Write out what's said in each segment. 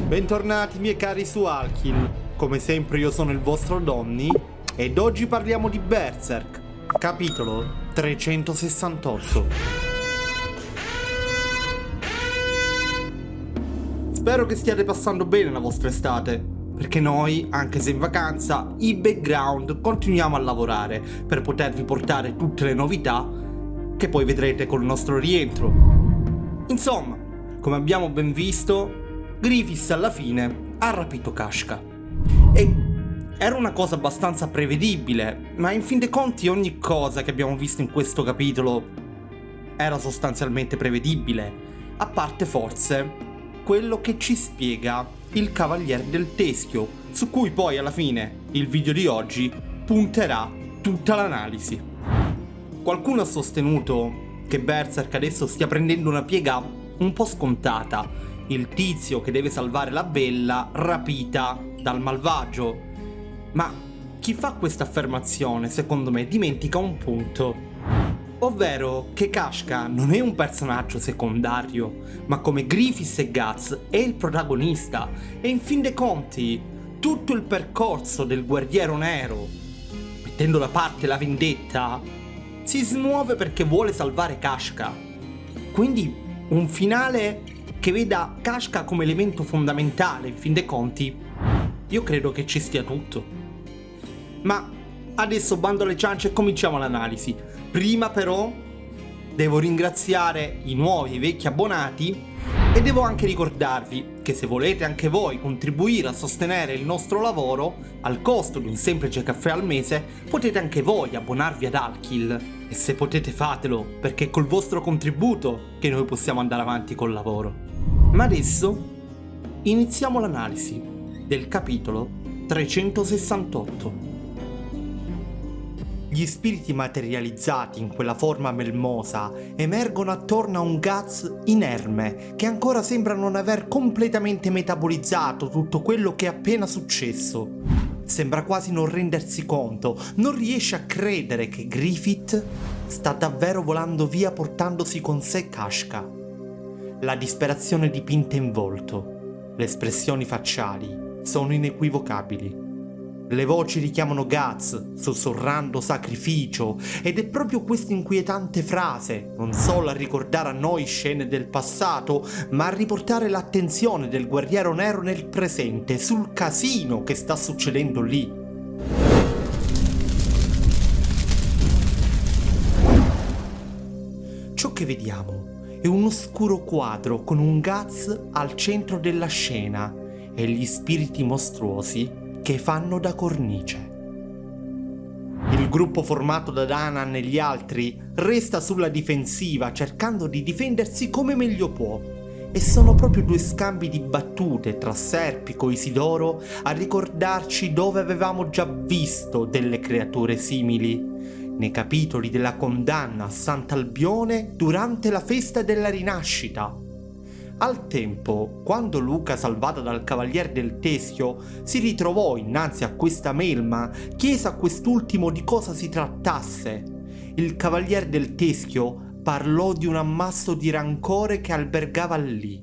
Bentornati miei cari su Alkin, come sempre io sono il vostro Donny ed oggi parliamo di Berserk, capitolo 368. Spero che stiate passando bene la vostra estate, perché noi, anche se in vacanza, in background continuiamo a lavorare per potervi portare tutte le novità che poi vedrete col nostro rientro. Insomma, come abbiamo ben visto, Griffiths alla fine ha rapito Kashka. E era una cosa abbastanza prevedibile, ma in fin dei conti ogni cosa che abbiamo visto in questo capitolo era sostanzialmente prevedibile, a parte forse quello che ci spiega il Cavaliere del Teschio, su cui poi alla fine il video di oggi punterà tutta l'analisi. Qualcuno ha sostenuto che Berserk adesso stia prendendo una piega un po' scontata, il tizio che deve salvare la bella rapita dal malvagio. Ma chi fa questa affermazione, secondo me, dimentica un punto, ovvero che Kashka non è un personaggio secondario, ma come Griffiths e Guts è il protagonista, e in fin dei conti tutto il percorso del Guerriero Nero, mettendo da parte la vendetta, si smuove perché vuole salvare Kashka. Quindi un finale che veda Kashka come elemento fondamentale, in fin dei conti, io credo che ci stia tutto. Ma adesso bando alle ciance e cominciamo l'analisi. Prima però devo ringraziare i nuovi e i vecchi abbonati e devo anche ricordarvi che se volete anche voi contribuire a sostenere il nostro lavoro al costo di un semplice caffè al mese, potete anche voi abbonarvi ad Alkill. E se potete fatelo, perché è col vostro contributo che noi possiamo andare avanti col lavoro. Ma adesso iniziamo l'analisi del capitolo 368. Gli spiriti materializzati in quella forma melmosa emergono attorno a un Guts inerme che ancora sembra non aver completamente metabolizzato tutto quello che è appena successo. Sembra quasi non rendersi conto, non riesce a credere che Griffith sta davvero volando via portandosi con sé Kashka. La disperazione dipinta in volto, le espressioni facciali sono inequivocabili. Le voci richiamano Guts, sussurrando sacrificio, ed è proprio questa inquietante frase, non solo a ricordare a noi scene del passato, ma a riportare l'attenzione del Guerriero Nero nel presente, sul casino che sta succedendo lì. Ciò che vediamo è un oscuro quadro con un Guts al centro della scena e gli spiriti mostruosi che fanno da cornice. Il gruppo formato da Danan e gli altri resta sulla difensiva cercando di difendersi come meglio può, e sono proprio due scambi di battute tra Serpico e Isidoro a ricordarci dove avevamo già visto delle creature simili, nei capitoli della condanna a Sant'Albione durante la festa della rinascita. Al tempo, quando Luca, salvata dal Cavaliere del Teschio, si ritrovò innanzi a questa melma, chiese a quest'ultimo di cosa si trattasse. Il Cavaliere del Teschio parlò di un ammasso di rancore che albergava lì,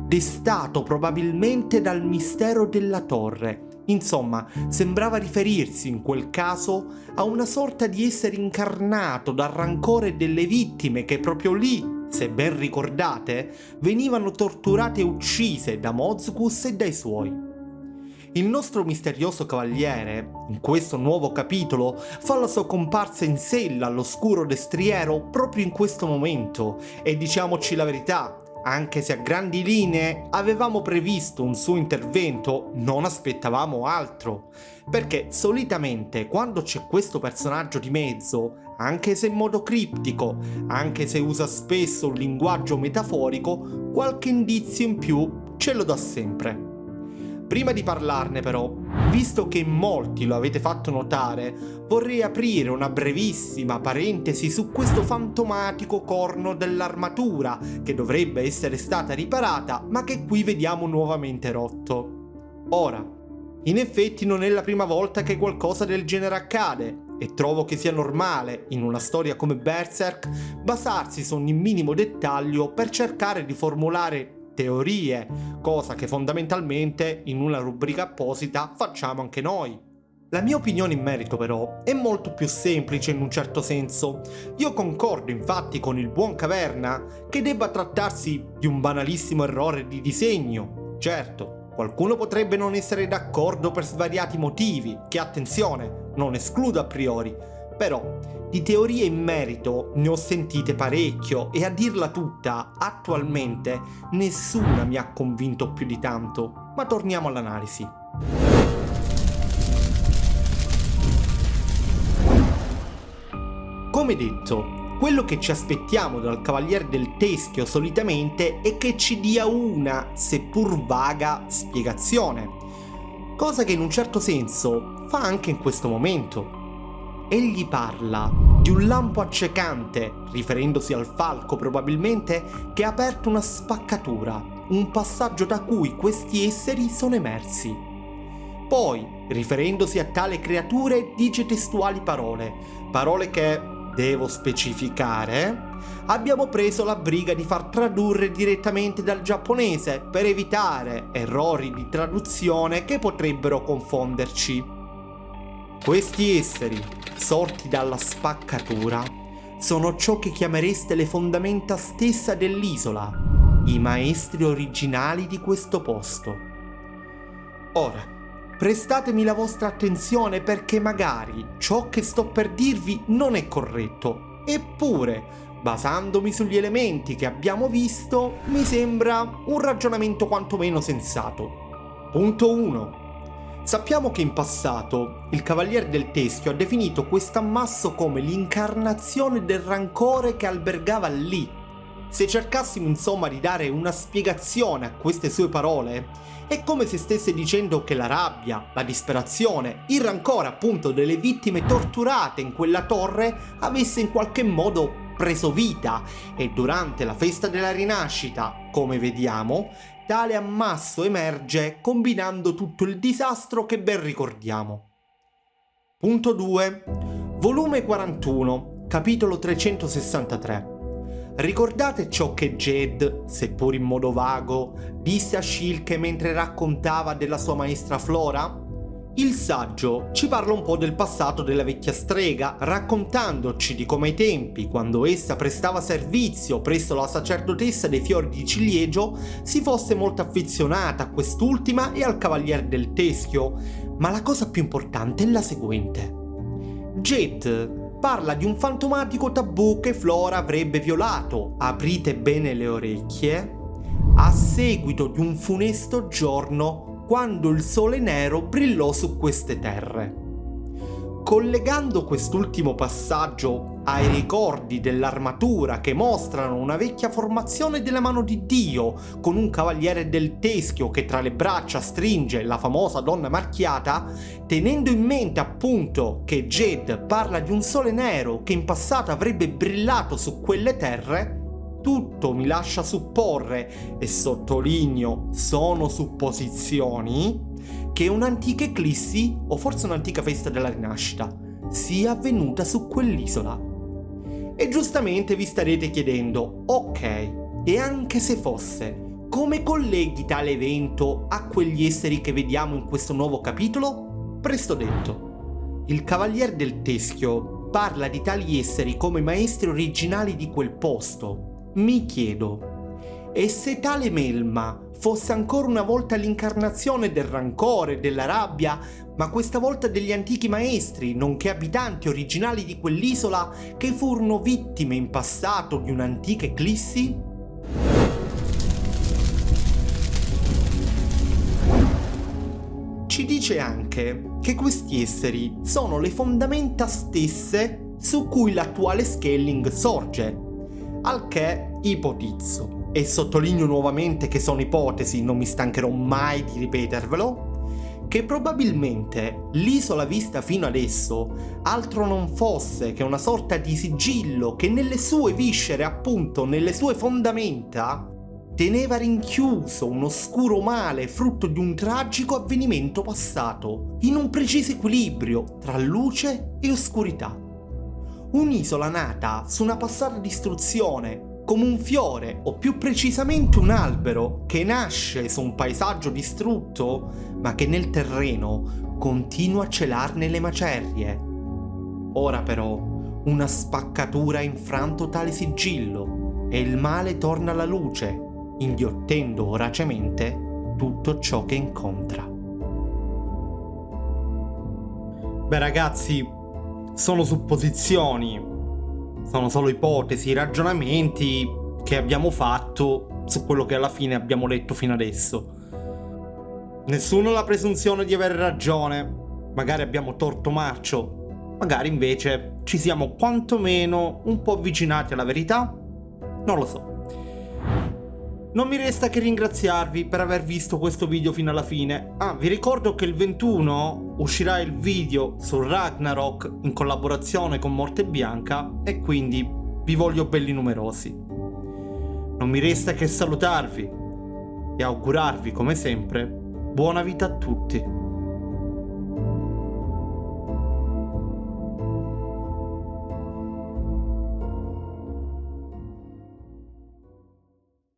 destato probabilmente dal mistero della torre. Insomma, sembrava riferirsi in quel caso a una sorta di essere incarnato dal rancore delle vittime che proprio lì, se ben ricordate, venivano torturate e uccise da Mozgus e dai suoi. Il nostro misterioso cavaliere, in questo nuovo capitolo, fa la sua comparsa in sella all'oscuro destriero proprio in questo momento, e diciamoci la verità, anche se a grandi linee avevamo previsto un suo intervento, non aspettavamo altro, perché solitamente quando c'è questo personaggio di mezzo, anche se in modo criptico, anche se usa spesso un linguaggio metaforico, qualche indizio in più ce lo dà sempre. Prima di parlarne però, visto che in molti lo avete fatto notare, vorrei aprire una brevissima parentesi su questo fantomatico corno dell'armatura che dovrebbe essere stata riparata ma che qui vediamo nuovamente rotto. Ora, in effetti non è la prima volta che qualcosa del genere accade e trovo che sia normale, in una storia come Berserk, basarsi su ogni minimo dettaglio per cercare di formulare teorie, cosa che fondamentalmente in una rubrica apposita facciamo anche noi. La mia opinione in merito però è molto più semplice in un certo senso. Io concordo infatti con il buon Caverna che debba trattarsi di un banalissimo errore di disegno. Certo, qualcuno potrebbe non essere d'accordo per svariati motivi, che attenzione, non escludo a priori, però di teorie in merito ne ho sentite parecchio e a dirla tutta, attualmente nessuna mi ha convinto più di tanto. Ma torniamo all'analisi. Come detto, quello che ci aspettiamo dal Cavaliere del Teschio solitamente è che ci dia una, seppur vaga, spiegazione, cosa che in un certo senso fa anche in questo momento. Egli parla di un lampo accecante, riferendosi al falco probabilmente, che ha aperto una spaccatura, un passaggio da cui questi esseri sono emersi. Poi, riferendosi a tale creature, dice testuali parole che, devo specificare, abbiamo preso la briga di far tradurre direttamente dal giapponese per evitare errori di traduzione che potrebbero confonderci. Questi esseri, sorti dalla spaccatura, sono ciò che chiamereste le fondamenta stessa dell'isola, i maestri originali di questo posto. Ora, prestatemi la vostra attenzione perché magari ciò che sto per dirvi non è corretto, eppure, basandomi sugli elementi che abbiamo visto, mi sembra un ragionamento quantomeno sensato. Punto 1. Sappiamo che in passato il Cavaliere del Teschio ha definito quest'ammasso come l'incarnazione del rancore che albergava lì. Se cercassimo insomma di dare una spiegazione a queste sue parole, è come se stesse dicendo che la rabbia, la disperazione, il rancore appunto delle vittime torturate in quella torre avesse in qualche modo preso vita e durante la festa della rinascita, come vediamo, tale ammasso emerge combinando tutto il disastro che ben ricordiamo. Punto 2. Volume 41, capitolo 363. Ricordate ciò che Jed, seppur in modo vago, disse a Shilke mentre raccontava della sua maestra Flora? Il saggio ci parla un po' del passato della vecchia strega, raccontandoci di come ai tempi, quando essa prestava servizio presso la sacerdotessa dei fiori di ciliegio, si fosse molto affezionata a quest'ultima e al Cavaliere del Teschio. Ma la cosa più importante è la seguente. Jed parla di un fantomatico tabù che Flora avrebbe violato, aprite bene le orecchie, a seguito di un funesto giorno quando il sole nero brillò su queste terre. Collegando quest'ultimo passaggio ai ricordi dell'armatura che mostrano una vecchia formazione della mano di Dio con un Cavaliere del Teschio che tra le braccia stringe la famosa donna marchiata, tenendo in mente appunto che Jed parla di un sole nero che in passato avrebbe brillato su quelle terre, tutto mi lascia supporre, e sottolineo sono supposizioni, che un'antica eclissi, o forse un'antica festa della rinascita, sia avvenuta su quell'isola. E giustamente vi starete chiedendo, ok, e anche se fosse, come colleghi tale evento a quegli esseri che vediamo in questo nuovo capitolo? Presto detto. Il Cavaliere del Teschio parla di tali esseri come maestri originali di quel posto. Mi chiedo, e se tale melma fosse ancora una volta l'incarnazione del rancore, della rabbia, ma questa volta degli antichi maestri, nonché abitanti originali di quell'isola che furono vittime in passato di un'antica eclissi? Ci dice anche che questi esseri sono le fondamenta stesse su cui l'attuale scaling sorge, al che ipotizzo, e sottolineo nuovamente che sono ipotesi, non mi stancherò mai di ripetervelo, che probabilmente l'isola vista fino adesso altro non fosse che una sorta di sigillo che nelle sue viscere, appunto nelle sue fondamenta, teneva rinchiuso un oscuro male frutto di un tragico avvenimento passato, in un preciso equilibrio tra luce e oscurità. Un'isola nata su una passata distruzione, come un fiore, o più precisamente un albero, che nasce su un paesaggio distrutto, ma che nel terreno continua a celarne le macerie. Ora però una spaccatura ha infranto tale sigillo e il male torna alla luce, inghiottendo voracemente tutto ciò che incontra. Beh ragazzi, sono supposizioni, sono solo ipotesi, ragionamenti che abbiamo fatto su quello che alla fine abbiamo letto fino adesso. Nessuno ha la presunzione di avere ragione, magari abbiamo torto marcio, magari invece ci siamo quantomeno un po' avvicinati alla verità, non lo so. Non mi resta che ringraziarvi per aver visto questo video fino alla fine. Vi ricordo che il 21 uscirà il video su Ragnarok in collaborazione con Morte Bianca e quindi vi voglio belli numerosi. Non mi resta che salutarvi e augurarvi come sempre buona vita a tutti.